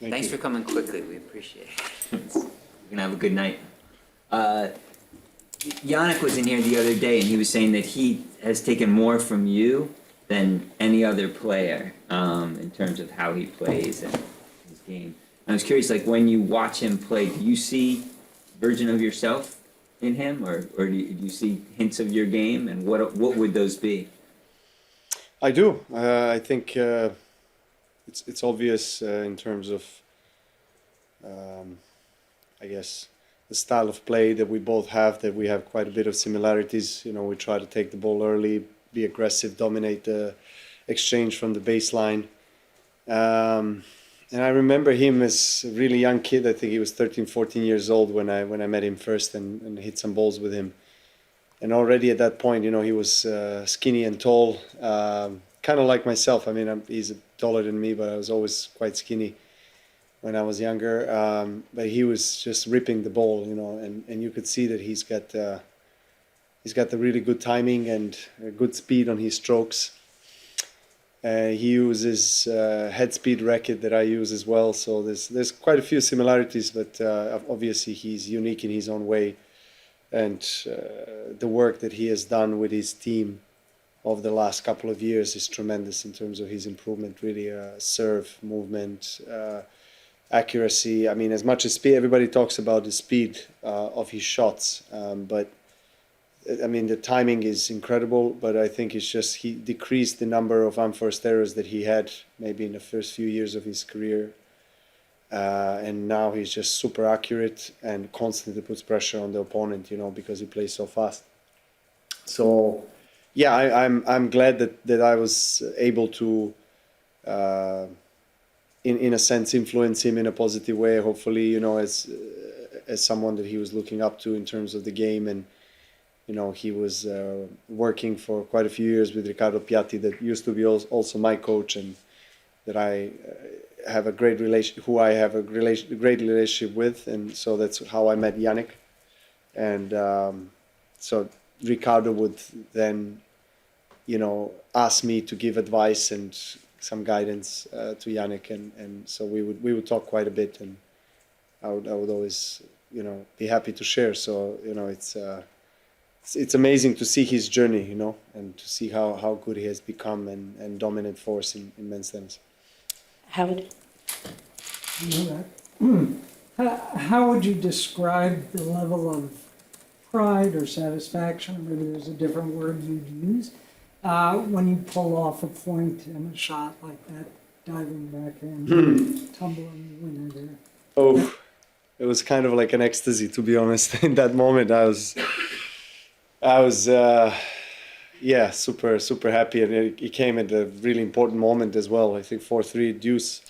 Thanks for coming quickly. We appreciate it. We're gonna have a good night. Jannik was in here the other day, and he was saying that he has taken more from you than any other player in terms of how he plays and his game. I was curious, like when you watch him play, do you see a version of yourself in him, or do you see hints of your game, and what would those be? I do. I think it's obvious in terms of, I guess, the style of play that we both have, that we have quite a bit of similarities. You know, we try to take the ball early, be aggressive, dominate the exchange from the baseline. And I remember him as a really young kid. I think he was 13, 14 years old when I met him first and hit some balls with him. And already at that point, you know, he was skinny and tall, kind of like myself. I mean, he's taller than me, but I was always quite skinny when I was younger. But he was just ripping the ball, you know, and you could see that he's got the really good timing and good speed on his strokes. He uses head speed racket that I use as well. So there's quite a few similarities, but obviously he's unique in his own way. And the work that he has done with his team over the last couple of years is tremendous in terms of his improvement, really serve, movement, accuracy. I mean, as much as speed, everybody talks about the speed of his shots, but I mean, the timing is incredible, but I think it's just he decreased the number of unforced errors that he had maybe in the first few years of his career. And now he's just super accurate and constantly puts pressure on the opponent, you know, because he plays so fast. So, yeah, I'm glad that I was able to, in a sense, influence him in a positive way. Hopefully, you know, as someone that he was looking up to in terms of the game, and you know, he was working for quite a few years with Riccardo Piatti, that used to be also my coach, and that I have a great relation, who I have a great relationship with, and so that's how I met Jannik. And so Riccardo would then, you know, ask me to give advice and some guidance to Jannik, and so we would talk quite a bit, and I would always, you know, be happy to share. So, you know, it's amazing to see his journey, you know, and to see how good he has become and dominant force in men's tennis. How would you describe the level of pride or satisfaction, or maybe there's a different word you'd use, when you pull off a point in a shot like that, diving back in, tumbling the winner there? Oh, it was kind of like an ecstasy, to be honest. In that moment, I was yeah, super happy, and it came at a really important moment as well. I think 4-3 deuce,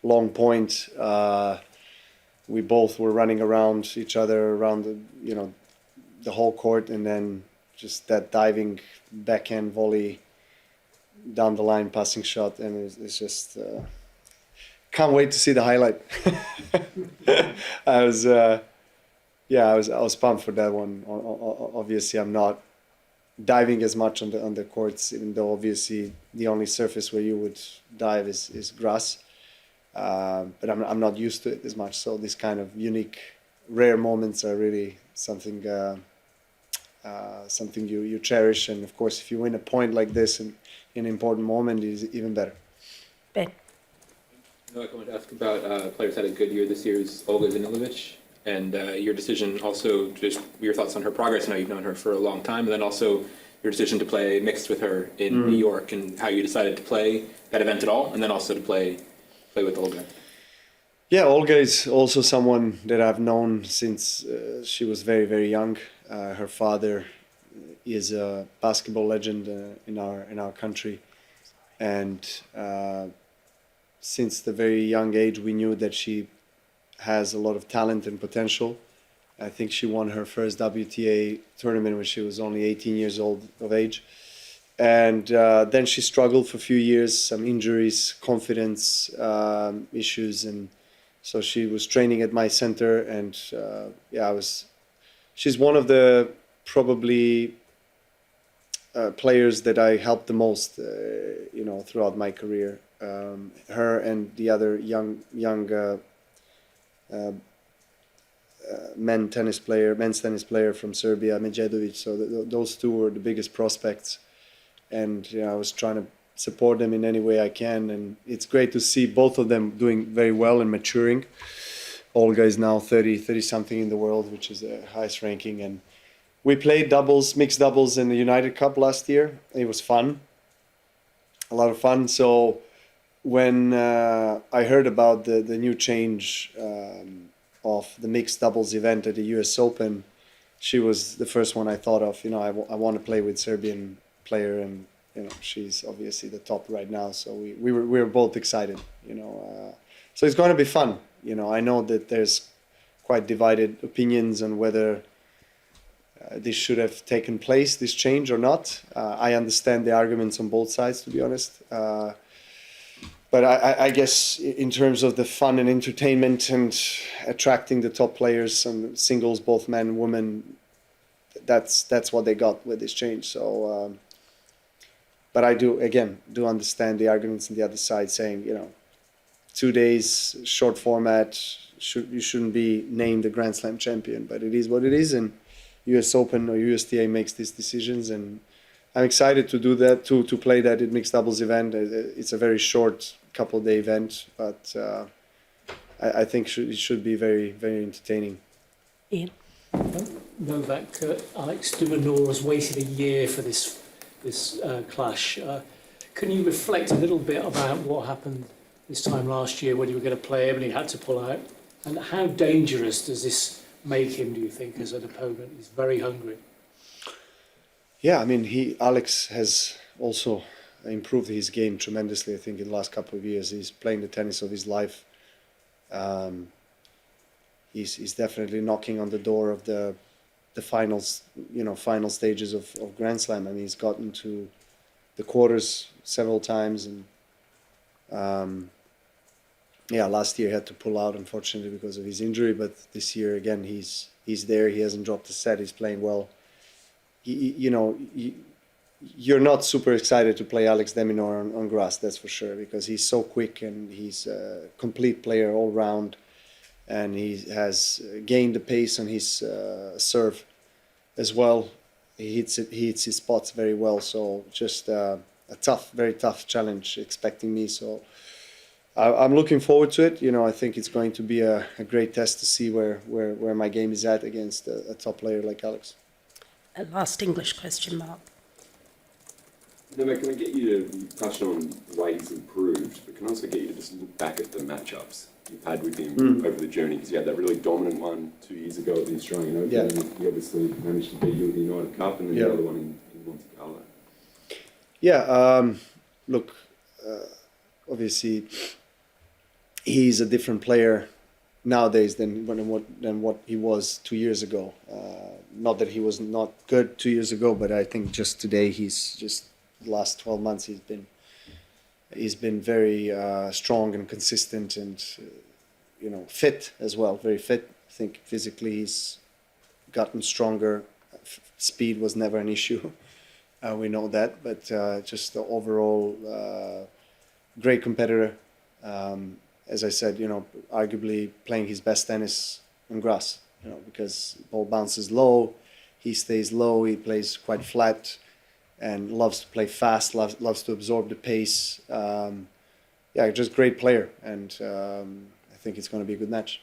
long point. We both were running around each other around the whole court, and then just that diving backhand volley down the line, passing shot, and it's just can't wait to see the highlight. I was pumped for that one. Obviously, I'm not diving as much on the courts, even though obviously the only surface where you would dive is grass. But I'm not used to it as much. So these kind of unique, rare moments are really something you cherish. And of course, if you win a point like this in an important moment, is even better. Ben. Novak, I wanted to ask about players had a good year this year is Olga Danilovic, and your decision also, just your thoughts on her progress. I know you've known her for a long time, and then also your decision to play mixed with her in New York, and how you decided to play that event at all, and then also to play with Olga. Yeah, Olga is also someone that I've known since she was very, very young. Her father is a basketball legend in our country, and since the very young age, we knew that she has a lot of talent and potential. I think she won her first WTA tournament when she was only 18 years old of age. And then she struggled for a few years, some injuries, confidence issues. And so she was training at my center. And she's one of the probably players that I helped the most, throughout my career. her and the other young men's tennis player from Serbia, Medjedovic. So those two were the biggest prospects, and I was trying to support them in any way I can. And it's great to see both of them doing very well and maturing. Olga is now 30 something in the world, which is the highest ranking. And we played mixed doubles in the United Cup last year. It was fun, a lot of fun. So when I heard about the new change of the mixed doubles event at the US Open, she was the first one I thought of. I want to play with Serbian player, and she's obviously the top right now. So we were both excited. So it's going to be fun. I know that there's quite divided opinions on whether this should have taken place, this change or not. I understand the arguments on both sides, to be honest. But I guess in terms of the fun and entertainment and attracting the top players and singles, both men and women, that's what they got with this change. So, but I do understand the arguments on the other side saying, 2 days, short format, you shouldn't be named a Grand Slam champion, but it is what it is, and US Open or USTA makes these decisions, and I'm excited to do that, to play that in mixed doubles event. It's a very short couple-day event, but I think it should be very, very entertaining. Ian? Novak, Alex De Minaur has waited a year for this clash. Can you reflect a little bit about what happened this time last year when you were going to play him and he had to pull out? And how dangerous does this make him, do you think, as an opponent? He's very hungry. Yeah, I mean, Alex has also improved his game tremendously, I think, in the last couple of years. He's playing the tennis of his life. He's definitely knocking on the door of the finals, final stages of Grand Slam. I mean, he's gotten to the quarters several times, and last year he had to pull out, unfortunately, because of his injury. But this year, again, he's there. He hasn't dropped a set. He's playing well. You're not super excited to play Alex De Minaur on grass, that's for sure, because he's so quick and he's a complete player all round, and he has gained the pace on his serve as well. He hits his spots very well. So just a very tough challenge expecting me. So I'm looking forward to it. I think it's going to be a great test to see where my game is at against a top player like Alex. A last English question, Mark. Novak, can I get you to touch on the way he's improved, but can I also get you to just look back at the matchups you've had with him over the journey? Because you had that really dominant one 2 years ago at the Australian Open, and he obviously managed to beat you at the United Cup, and then the other one in Monte Carlo. Yeah, look, obviously he's a different player nowadays than what he was 2 years ago. Not that he was not good 2 years ago, but I think just today the last 12 months he's been very strong and consistent, and fit as well, very fit. I think physically he's gotten stronger. Speed was never an issue. We know that, but just the overall great competitor. As I said, arguably playing his best tennis on grass, because ball bounces low, he stays low, he plays quite flat, and loves to play fast, loves to absorb the pace. Just great player, and I think it's going to be a good match.